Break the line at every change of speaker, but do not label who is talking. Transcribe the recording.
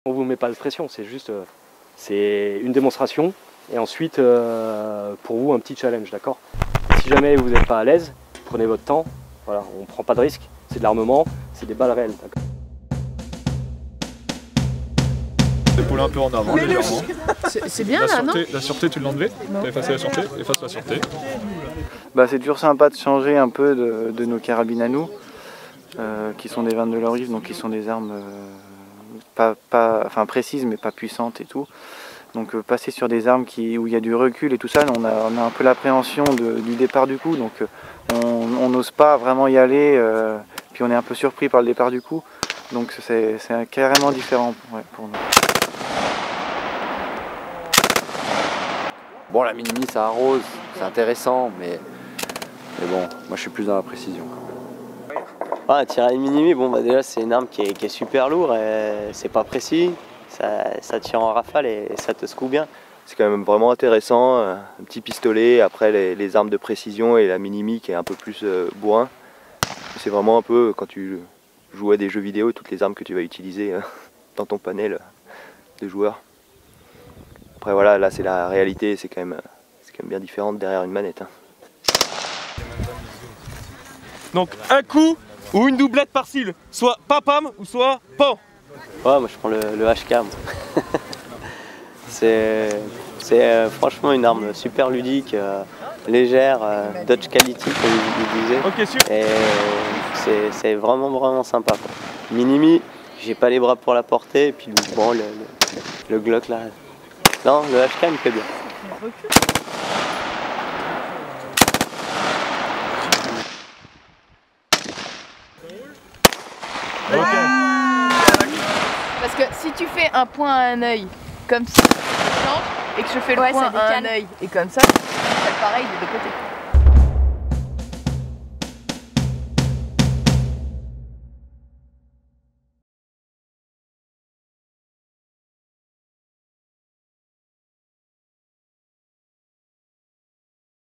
On vous met pas de pression, c'est juste c'est une démonstration et ensuite pour vous un petit challenge, d'accord? Si jamais vous n'êtes pas à l'aise, prenez votre temps, voilà, on prend pas de risque, c'est de l'armement, c'est des balles réelles.
Épauler un peu en avant légèrement.
C'est bien là, non?
La sûreté tu l'as enlevée, tu as effacé la sûreté, efface la sûreté.
Bah, c'est toujours sympa de changer un peu de nos carabines à nous, qui sont des 22 Loriv, donc qui sont des armes enfin, précises mais pas puissantes et tout. Donc passer sur des armes où il y a du recul et tout ça, on a un peu l'appréhension du départ du coup, donc on n'ose pas vraiment y aller, puis on est un peu surpris par le départ du coup, donc c'est carrément différent pour nous.
Bon, la minimi ça arrose, c'est intéressant, mais bon, moi je suis plus dans la précision.
Ah, tirer à une minimi, bon bah déjà c'est une arme qui est super lourde, c'est pas précis, ça tire en rafale et ça te secoue bien.
C'est quand même vraiment intéressant, un petit pistolet, après les armes de précision et la minimi qui est un peu plus bourrin. C'est vraiment un peu quand tu joues à des jeux vidéo, toutes les armes que tu vas utiliser dans ton panel de joueurs. Après voilà, là c'est la réalité, c'est quand même bien différente derrière une manette.
Donc un coup ou une doublette par cible, soit papam ou soit pan.
Ouais, moi je prends le HK. C'est franchement une arme super ludique, légère, Dodge Quality comme il disait.
Ok, super.
Et c'est vraiment sympa, quoi. Minimi, j'ai pas les bras pour la porter, et puis bon, le Glock là. Non, le HK il me fait bien.
Parce que si tu fais un point à un œil comme ça, et que je fais le point à un œil et comme ça, c'est pareil des deux côtés.